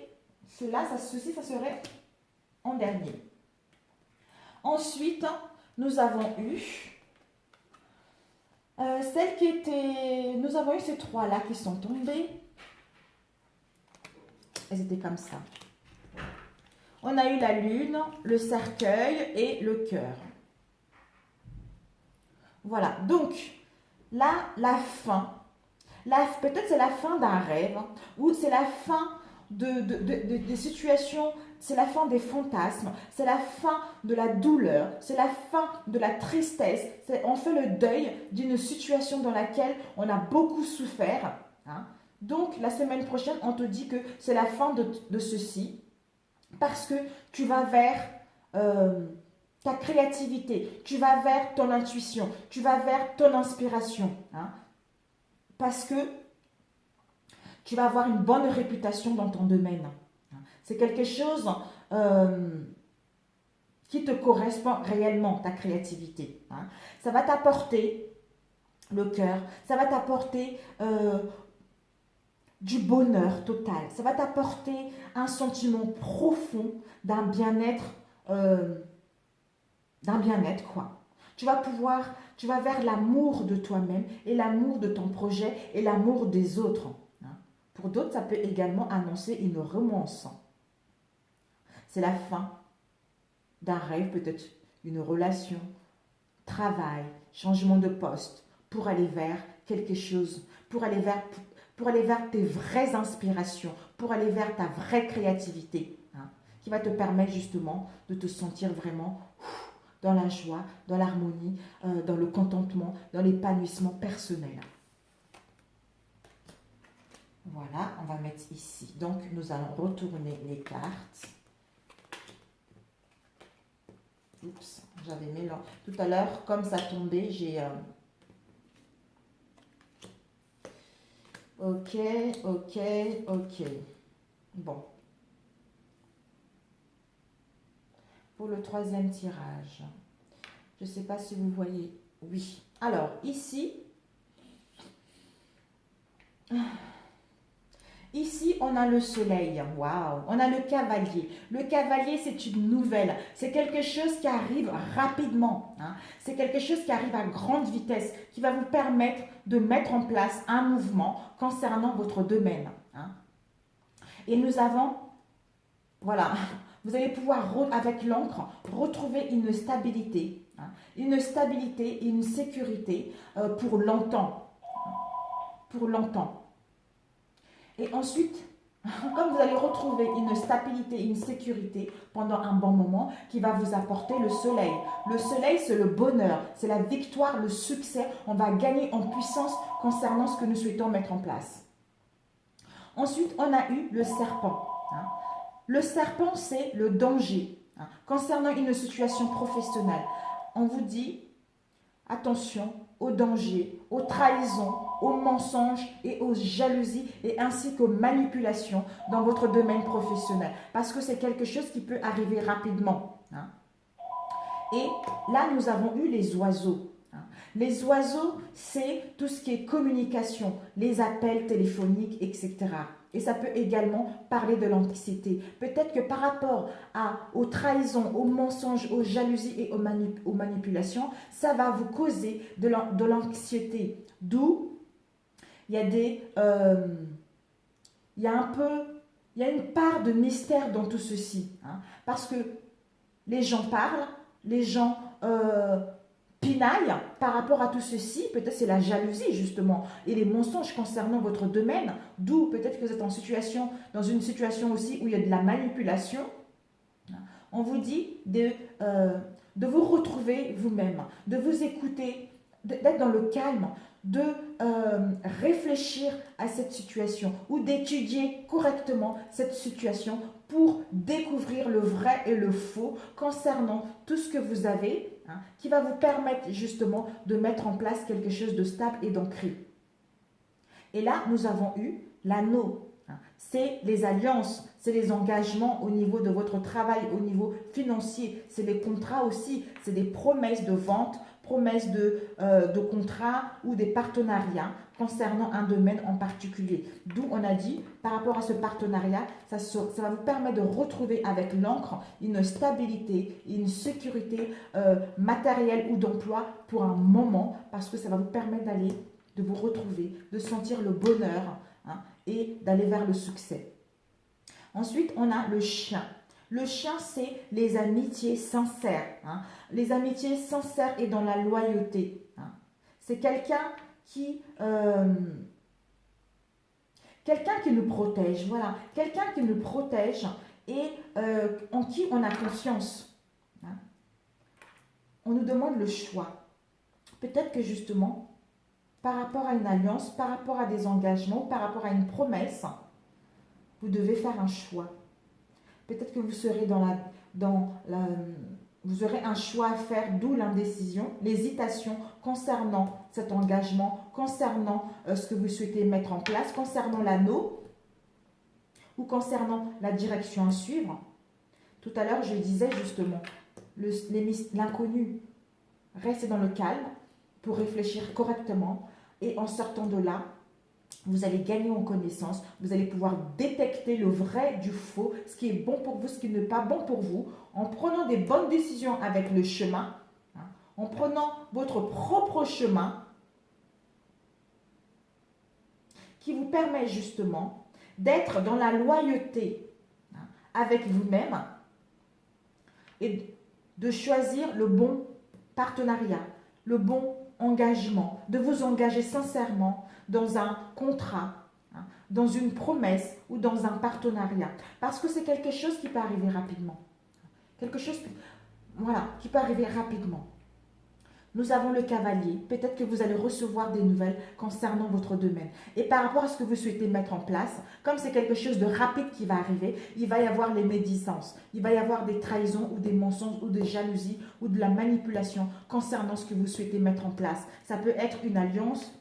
ceci, ça serait en dernier. Ensuite, nous avons eu nous avons eu ces trois-là qui sont tombées. Elles étaient comme ça. On a eu la lune, le cercueil et le cœur. Voilà, donc là, la fin, peut-être c'est la fin d'un rêve, ou c'est la fin des situations, c'est la fin des fantasmes, c'est la fin de la douleur, c'est la fin de la tristesse, on fait le deuil d'une situation dans laquelle on a beaucoup souffert. Hein. Donc la semaine prochaine, on te dit que c'est la fin de ceci, parce que tu vas vers ta créativité, tu vas vers ton intuition, tu vas vers ton inspiration. Hein, parce que tu vas avoir une bonne réputation dans ton domaine. C'est quelque chose qui te correspond réellement, ta créativité. Hein. Ça va t'apporter le cœur, ça va t'apporter du bonheur total, ça va t'apporter un sentiment profond d'un bien-être, quoi. Tu vas vers l'amour de toi-même et l'amour de ton projet et l'amour des autres. Hein. Pour d'autres, ça peut également annoncer une romance. C'est la fin d'un rêve, peut-être une relation, travail, changement de poste, pour aller vers quelque chose, pour aller vers tes vraies inspirations, pour aller vers ta vraie créativité, hein, qui va te permettre justement de te sentir vraiment dans la joie, dans l'harmonie, dans le contentement, dans l'épanouissement personnel. Voilà, on va mettre ici. Donc, nous allons retourner les cartes. Oups, j'avais mélangé. Tout à l'heure, comme ça tombait, j'ai... Ok. Bon. Pour le troisième tirage, je ne sais pas si vous voyez. Oui. Alors, ici, Ici, on a le soleil. Waouh! On a le cavalier. Le cavalier, c'est une nouvelle. C'est quelque chose qui arrive rapidement. Hein. C'est quelque chose qui arrive à grande vitesse, qui va vous permettre de mettre en place un mouvement concernant votre domaine. Hein. Et nous avons, voilà, vous allez pouvoir, avec l'encre, retrouver une stabilité. Hein. Une stabilité et une sécurité pour longtemps. Pour longtemps. Et ensuite, comme vous allez retrouver une stabilité, une sécurité pendant un bon moment qui va vous apporter le soleil. Le soleil, c'est le bonheur, c'est la victoire, le succès. On va gagner en puissance concernant ce que nous souhaitons mettre en place. Ensuite, on a eu le serpent. Hein. Le serpent, c'est le danger. Hein. Concernant une situation professionnelle, on vous dit, attention aux dangers, aux trahisons, aux mensonges et aux jalousies et ainsi qu'aux manipulations dans votre domaine professionnel. Parce que c'est quelque chose qui peut arriver rapidement. Hein. Et là, nous avons eu les oiseaux. Hein. Les oiseaux, c'est tout ce qui est communication, les appels téléphoniques, etc. Et ça peut également parler de l'anxiété. Peut-être que par rapport aux trahisons, aux mensonges, aux jalousies et aux manipulations, ça va vous causer de l'anxiété. D'où il y a il y a une part de mystère dans tout ceci. Hein, parce que les gens parlent, les gens pinaille par rapport à tout ceci, peut-être c'est la jalousie justement et les mensonges concernant votre domaine, d'où peut-être que vous êtes dans une situation aussi où il y a de la manipulation. On vous dit de vous retrouver vous-même, de vous écouter, d'être dans le calme, de réfléchir à cette situation ou d'étudier correctement cette situation pour découvrir le vrai et le faux concernant tout ce que vous avez, hein, qui va vous permettre justement de mettre en place quelque chose de stable et d'ancré. Et là, nous avons eu l'anneau. Hein. C'est les alliances, c'est les engagements au niveau de votre travail, au niveau financier, c'est les contrats aussi, c'est des promesses de vente, promesses de contrats ou des partenariats concernant un domaine en particulier. D'où on a dit, par rapport à ce partenariat, ça va vous permettre de retrouver avec l'encre une stabilité, une sécurité matérielle ou d'emploi pour un moment, parce que ça va vous permettre de vous retrouver, de sentir le bonheur, hein, et d'aller vers le succès. Ensuite, on a le chien. Le chien, c'est les amitiés sincères. Hein. Les amitiés sincères et dans la loyauté. Hein. C'est quelqu'un qui nous protège. Voilà. Quelqu'un qui nous protège et en qui on a confiance. Hein. On nous demande le choix. Peut-être que justement, par rapport à une alliance, par rapport à des engagements, par rapport à une promesse, vous devez faire un choix. Peut-être que vous serez vous aurez un choix à faire, d'où l'indécision, l'hésitation concernant cet engagement, concernant ce que vous souhaitez mettre en place, concernant l'anneau ou concernant la direction à suivre. Tout à l'heure, je disais justement, l'inconnu, restez dans le calme pour réfléchir correctement et en sortant de là, vous allez gagner en connaissance, vous allez pouvoir détecter le vrai du faux, ce qui est bon pour vous, ce qui n'est pas bon pour vous, en prenant des bonnes décisions avec le chemin, hein, en prenant votre propre chemin, qui vous permet justement d'être dans la loyauté, hein, avec vous-même et de choisir le bon partenariat, le bon engagement, de vous engager sincèrement dans un contrat, hein, dans une promesse ou dans un partenariat. Parce que c'est quelque chose qui peut arriver rapidement. Quelque chose qui peut arriver rapidement. Nous avons le cavalier. Peut-être que vous allez recevoir des nouvelles concernant votre domaine. Et par rapport à ce que vous souhaitez mettre en place, comme c'est quelque chose de rapide qui va arriver, il va y avoir les médisances. Il va y avoir des trahisons ou des mensonges ou des jalousies ou de la manipulation concernant ce que vous souhaitez mettre en place. Ça peut être une alliance,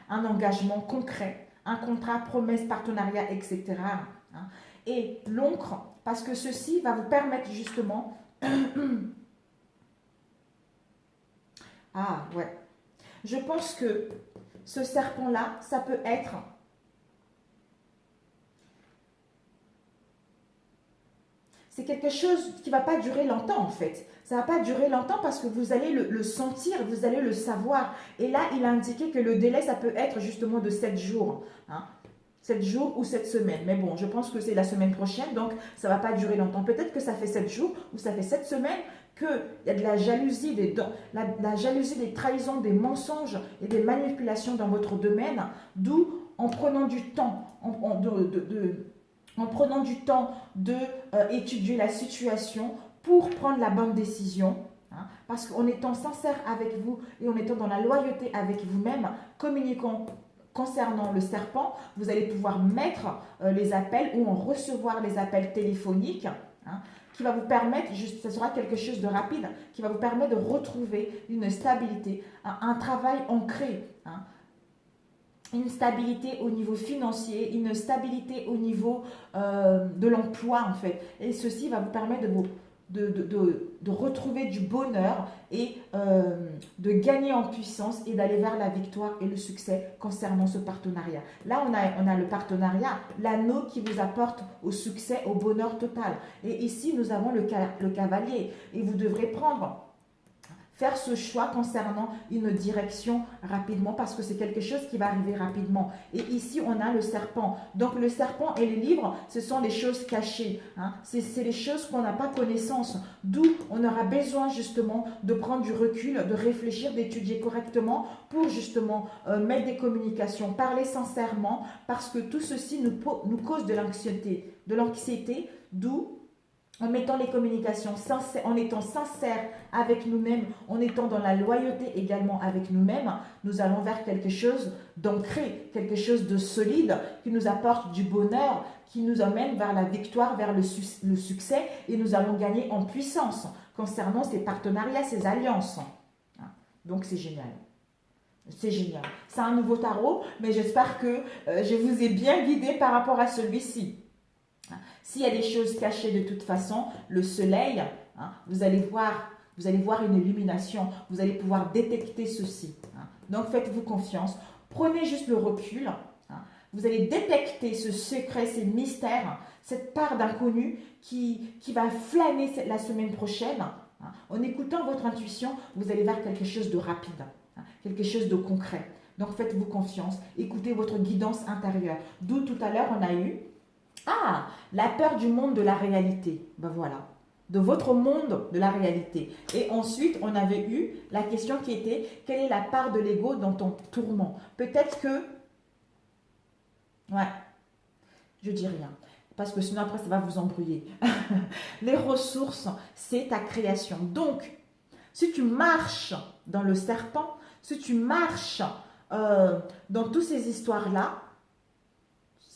un engagement concret, un contrat, promesse, partenariat, etc. Et l'encre, parce que ceci va vous permettre justement... Ah, ouais. Je pense que ce serpent-là, ça peut être c'est quelque chose qui ne va pas durer longtemps en fait. Ça ne va pas durer longtemps parce que vous allez le sentir, vous allez le savoir. Et là, il a indiqué que le délai, ça peut être justement de 7 jours. Hein. 7 jours ou 7 semaines. Mais bon, je pense que c'est la semaine prochaine, donc ça ne va pas durer longtemps. Peut-être que ça fait 7 jours ou ça fait 7 semaines qu'il y a de la jalousie, la jalousie, des trahisons, des mensonges et des manipulations dans votre domaine, d'où en prenant du temps, en prenant du temps de étudier la situation pour prendre la bonne décision, hein, parce qu'en étant sincère avec vous et en étant dans la loyauté avec vous-même, communiquant concernant le serpent, vous allez pouvoir mettre les appels ou en recevoir les appels téléphoniques, hein, qui va vous permettre, ce sera quelque chose de rapide, qui va vous permettre de retrouver une stabilité, un travail ancré, hein, une stabilité au niveau financier, une stabilité au niveau de l'emploi en fait. Et ceci va vous permettre de retrouver du bonheur et de gagner en puissance et d'aller vers la victoire et le succès concernant ce partenariat. Là, on a le partenariat, l'anneau qui vous apporte au succès, au bonheur total. Et ici, nous avons le cavalier. Et vous devrez faire ce choix concernant une direction rapidement parce que c'est quelque chose qui va arriver rapidement. Et ici, on a le serpent. Donc, le serpent et les livres, ce sont des choses cachées. Hein. C'est les choses qu'on n'a pas connaissance. D'où on aura besoin justement de prendre du recul, de réfléchir, d'étudier correctement pour justement mettre des communications, parler sincèrement parce que tout ceci nous cause de l'anxiété, d'où en mettant les communications sincères, en étant sincères avec nous-mêmes, en étant dans la loyauté également avec nous-mêmes, nous allons vers quelque chose d'ancré, quelque chose de solide qui nous apporte du bonheur, qui nous amène vers la victoire, vers le succès et nous allons gagner en puissance concernant ces partenariats, ces alliances. Donc c'est génial. C'est génial. C'est un nouveau tarot, mais j'espère que je vous ai bien guidé par rapport à celui-ci. S'il y a des choses cachées de toute façon, le soleil, hein, vous allez voir une illumination, vous allez pouvoir détecter ceci. Hein. Donc faites-vous confiance, prenez juste le recul, hein. Vous allez détecter ce secret, ces mystères, cette part d'inconnu qui va flâner la semaine prochaine. Hein. En écoutant votre intuition, vous allez vers quelque chose de rapide, hein, quelque chose de concret. Donc faites-vous confiance, écoutez votre guidance intérieure. D'où tout à l'heure on a eu la peur du monde de la réalité. Ben voilà, de votre monde de la réalité. Et ensuite, on avait eu la question qui était, quelle est la part de l'ego dans ton tourment? Peut-être que, je dis rien, parce que sinon après ça va vous embrouiller. Les ressources, c'est ta création. Donc, si tu marches dans le serpent, si tu marches dans toutes ces histoires-là,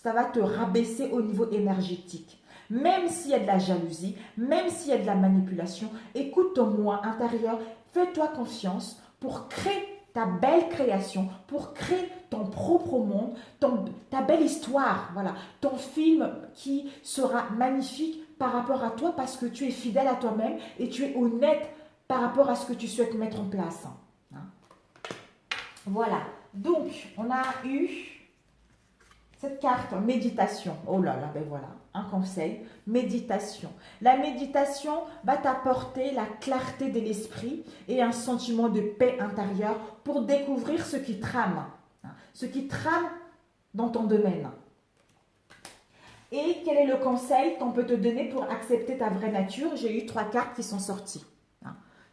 ça va te rabaisser au niveau énergétique. Même s'il y a de la jalousie, même s'il y a de la manipulation, écoute ton moi intérieur, fais-toi confiance pour créer ta belle création, pour créer ton propre monde, ta belle histoire, voilà, ton film qui sera magnifique par rapport à toi parce que tu es fidèle à toi-même et tu es honnête par rapport à ce que tu souhaites mettre en place. Hein. Voilà, donc on a eu cette carte, méditation. Oh là là, ben voilà, un conseil, méditation. La méditation va t'apporter la clarté de l'esprit et un sentiment de paix intérieure pour découvrir ce qui trame. Ce qui trame dans ton domaine. Et quel est le conseil qu'on peut te donner pour accepter ta vraie nature? J'ai eu 3 cartes qui sont sorties.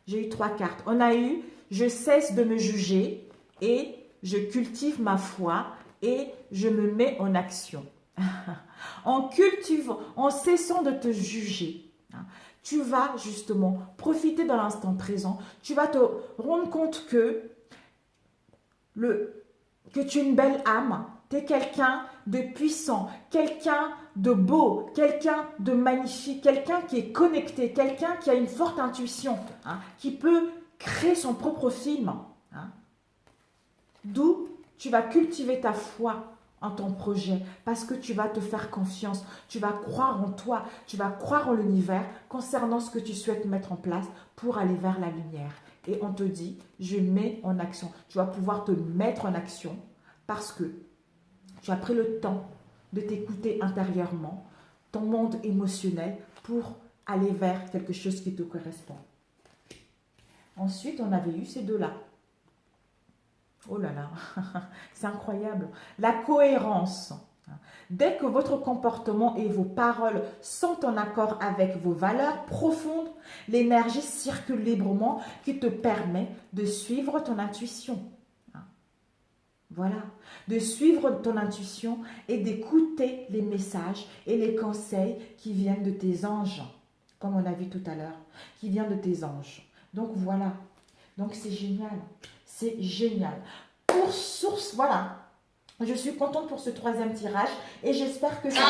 J'ai eu 3 cartes. On a eu « Je cesse de me juger et je cultive ma foi » et je me mets en action. En cessant de te juger, tu vas justement profiter de l'instant présent. Tu vas te rendre compte que tu es une belle âme. Tu es quelqu'un de puissant, quelqu'un de beau, quelqu'un de magnifique, quelqu'un qui est connecté, quelqu'un qui a une forte intuition, qui peut créer son propre film. D'où tu vas cultiver ta foi en ton projet parce que tu vas te faire confiance, tu vas croire en toi, tu vas croire en l'univers concernant ce que tu souhaites mettre en place pour aller vers la lumière. Et on te dit, je mets en action. Tu vas pouvoir te mettre en action parce que tu as pris le temps de t'écouter intérieurement, ton monde émotionnel pour aller vers quelque chose qui te correspond. Ensuite, on avait eu ces deux-là. Oh là là, c'est incroyable. La cohérence. Dès que votre comportement et vos paroles sont en accord avec vos valeurs profondes, l'énergie circule librement qui te permet de suivre ton intuition. Voilà, de suivre ton intuition et d'écouter les messages et les conseils qui viennent de tes anges, comme on a vu tout à l'heure, qui viennent de tes anges. Donc voilà, donc c'est génial, c'est génial. Pour source, voilà. Je suis contente pour ce troisième tirage et j'espère que ça...